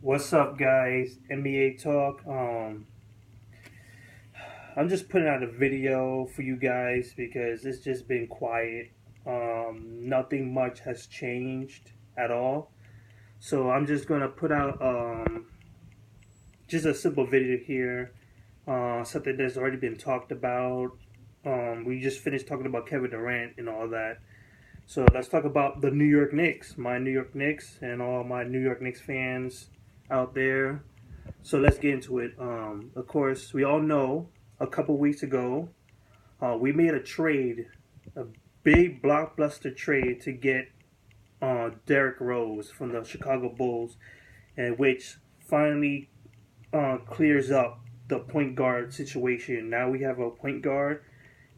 What's up, guys? NBA talk. I'm just putting out a video for you guys because it's just been quiet. Nothing much has changed at all. So I'm just gonna put out just a simple video here. Something that's already been talked about. We just finished talking about Kevin Durant and all that. So let's talk about the New York Knicks, my New York Knicks, and all my New York Knicks fans out there. So let's get into it. Of course, we all know a couple weeks ago, we made a big blockbuster trade to get Derrick Rose from the Chicago Bulls, and which finally clears up the point guard situation. Now we have a point guard,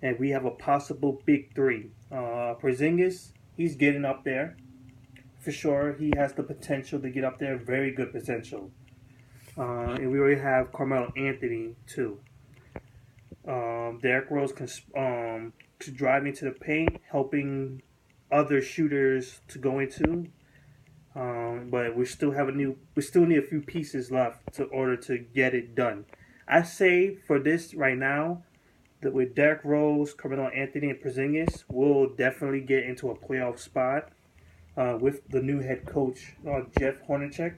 and we have a possible big three. Porzingis, he's getting up there for sure. He has the potential to get up there. Very good potential. And we already have Carmelo Anthony too. Derrick Rose can drive into the paint, helping other shooters to go into. But we still need a few pieces left in order to get it done. I say for this right now that with Derrick Rose, Carmelo Anthony, and Porzingis, we'll definitely get into a playoff spot with the new head coach Jeff Hornacek.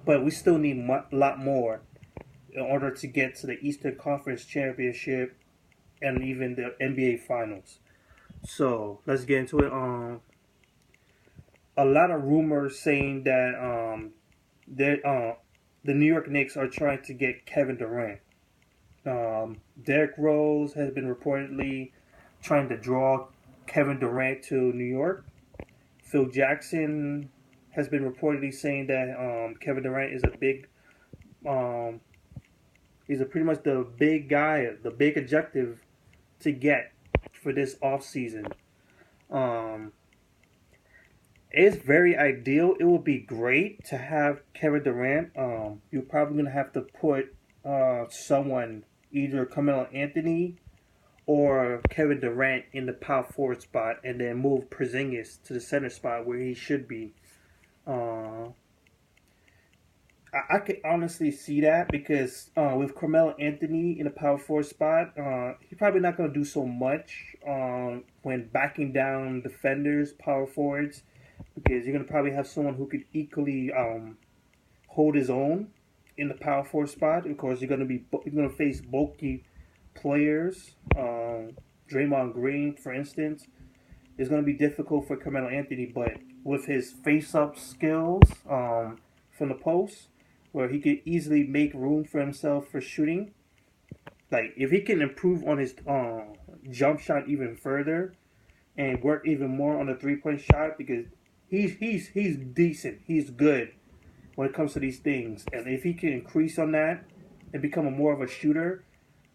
But we still need a lot more in order to get to the Eastern Conference Championship and even the NBA Finals. So let's get into it. A lot of rumors saying that the New York Knicks are trying to get Kevin Durant. Derrick Rose has been reportedly trying to draw Kevin Durant to New York. Phil Jackson has been reportedly saying that Kevin Durant is he's pretty much the big guy, the big objective to get for this offseason. It's very ideal. It would be great to have Kevin Durant. You're probably going to have to put someone, either Carmelo Anthony or Kevin Durant, in the power forward spot, and then move Porzingis to the center spot where he should be. I could honestly see that because with Carmelo Anthony in the power forward spot, he's probably not going to do so much when backing down defenders, power forwards, because you're going to probably have someone who could equally hold his own in the power forward spot. Of course, you're going to face bulky players. Draymond Green, for instance, is going to be difficult for Carmelo Anthony, but with his face-up skills from the post, where he could easily make room for himself for shooting. Like, if he can improve on his jump shot even further and work even more on the three-point shot, because he's decent, he's good when it comes to these things. And if he can increase on that and become more of a shooter,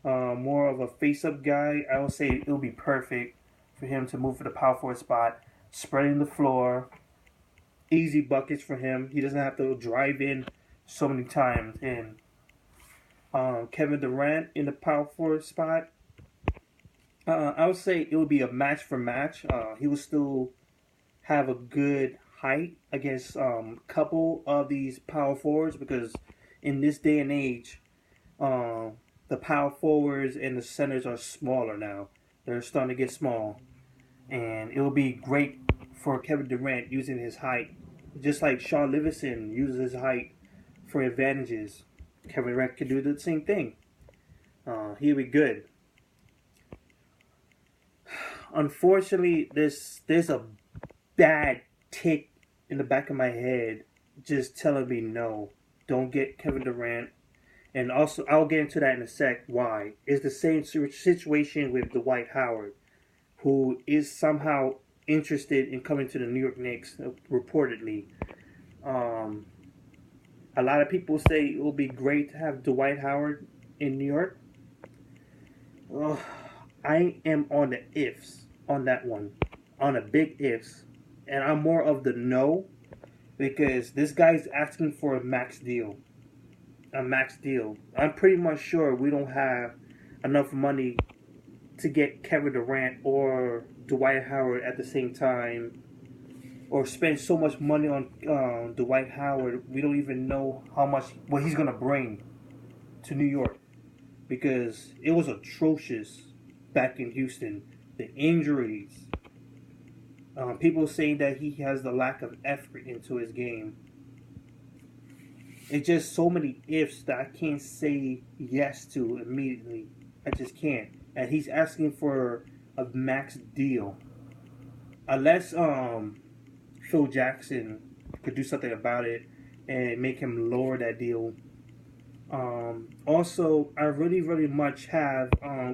more of a face-up guy, I would say it would be perfect for him to move to the power forward spot, spreading the floor, easy buckets for him. He doesn't have to drive in so many times. And Kevin Durant in the power forward spot, I would say it would be a match for match. He would still have a good height against a couple of these power forwards, because in this day and age, the power forwards and the centers are smaller now. They're starting to get small. And it will be great for Kevin Durant using his height, just like Sean Livingston uses his height for advantages. Kevin Durant could do the same thing. He'll be good. Unfortunately, there's a bad tick in the back of my head just telling me no, don't get Kevin Durant. And also, I'll get into that in a sec. Why? It's the same situation with Dwight Howard, who is somehow interested in coming to the New York Knicks, reportedly. A lot of people say it will be great to have Dwight Howard in New York. I am on the ifs on that one, on a big ifs. And I'm more of the no, because this guy's asking for a max deal. I'm pretty much sure we don't have enough money to get Kevin Durant or Dwight Howard at the same time or spend so much money on Dwight Howard. We don't even know what he's gonna bring to New York, because it was atrocious back in Houston. The injuries, people saying that he has the lack of effort into his game. It's just so many ifs that I can't say yes to immediately. I just can't. And he's asking for a max deal, unless Phil Jackson could do something about it and make him lower that deal. Also, I really, really much have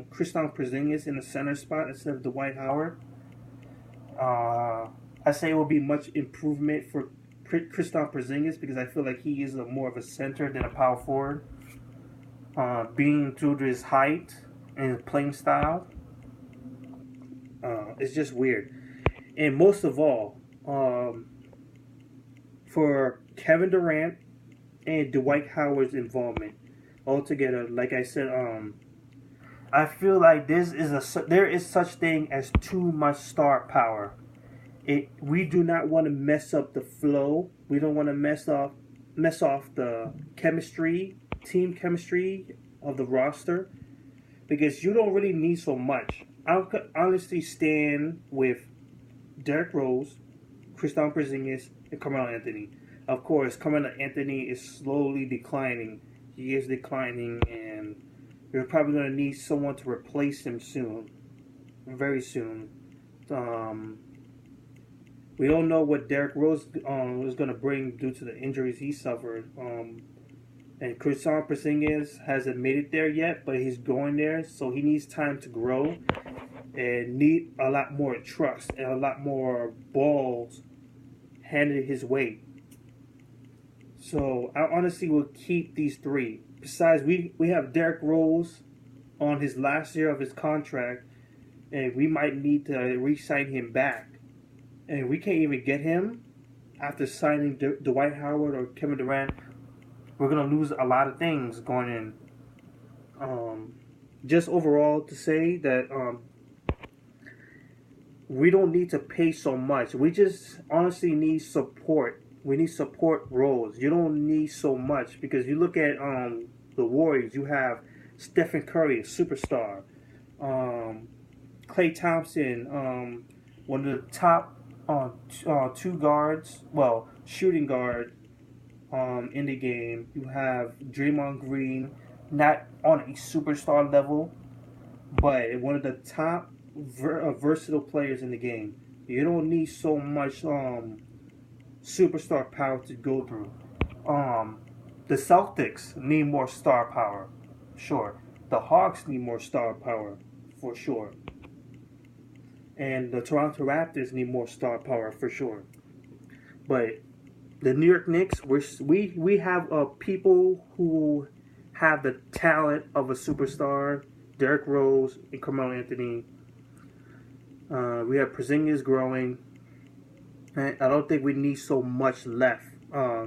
Kristaps Porzingis in the center spot instead of Dwight Howard. I say it will be much improvement for Kristaps Porzingis, because I feel like he is more of a center than a power forward. Being due to his height and his playing style, it's just weird. And most of all, for Kevin Durant and Dwight Howard's involvement altogether, like I said, I feel like there is such thing as too much star power. We do not want to mess up the flow. We don't want to mess off the team chemistry of the roster, because you don't really need so much. I could honestly stand with Derrick Rose, Kristaps Porzingis, and Carmelo Anthony. Of course, Carmelo Anthony is slowly declining. He is declining, and you're probably going to need someone to replace him soon, very soon. We don't know what Derrick Rose is going to bring due to the injuries he suffered. And Kristaps Porzingis hasn't made it there yet, but he's going there, so he needs time to grow and need a lot more trust and a lot more balls handed his way. So I honestly will keep these three. Besides, we have Derrick Rose on his last year of his contract, and we might need to re-sign him back. And we can't even get him after signing Dwight Howard or Kevin Durant. We're going to lose a lot of things going in. Just overall to say that we don't need to pay so much. We just honestly need support. We need support roles. You don't need so much, because you look at the Warriors. You have Stephen Curry, a superstar. Klay Thompson, one of the top two guards, shooting guard in the game. You have Draymond Green, not on a superstar level, but one of the top versatile players in the game. You don't need so much superstar power to go through. The Celtics need more star power, sure. The Hawks need more star power, for sure. And the Toronto Raptors need more star power, for sure. But the New York Knicks, we have people who have the talent of a superstar, Derrick Rose and Carmelo Anthony. We have Porzingis growing. And I don't think we need so much left.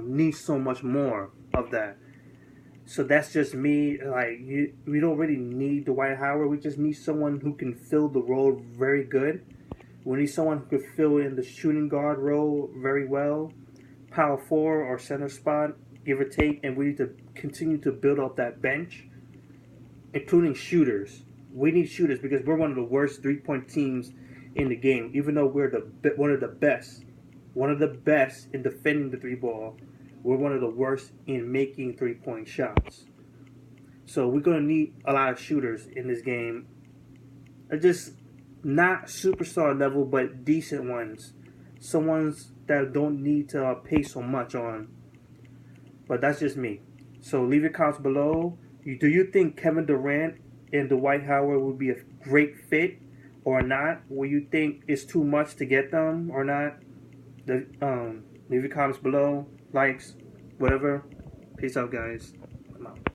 Need so much more of that. So that's just me. We don't really need Dwight Howard. We just need someone who can fill the role very good. We need someone who could fill in the shooting guard role very well, power forward or center spot, give or take. And we need to continue to build up that bench, including shooters. We need shooters, because we're one of the worst 3-point teams in the game. Even though we're one of the best in defending the 3-ball, we're one of the worst in making 3-point shots. So we're going to need a lot of shooters in this game. Just not superstar level, but decent ones. Someones that don't need to pay so much on. But that's just me. So leave your comments below. Do you think Kevin Durant and Dwight Howard would be a great fit or not? Will you think it's too much to get them or not? Leave your comments below, likes, whatever. Peace out, guys. I'm out.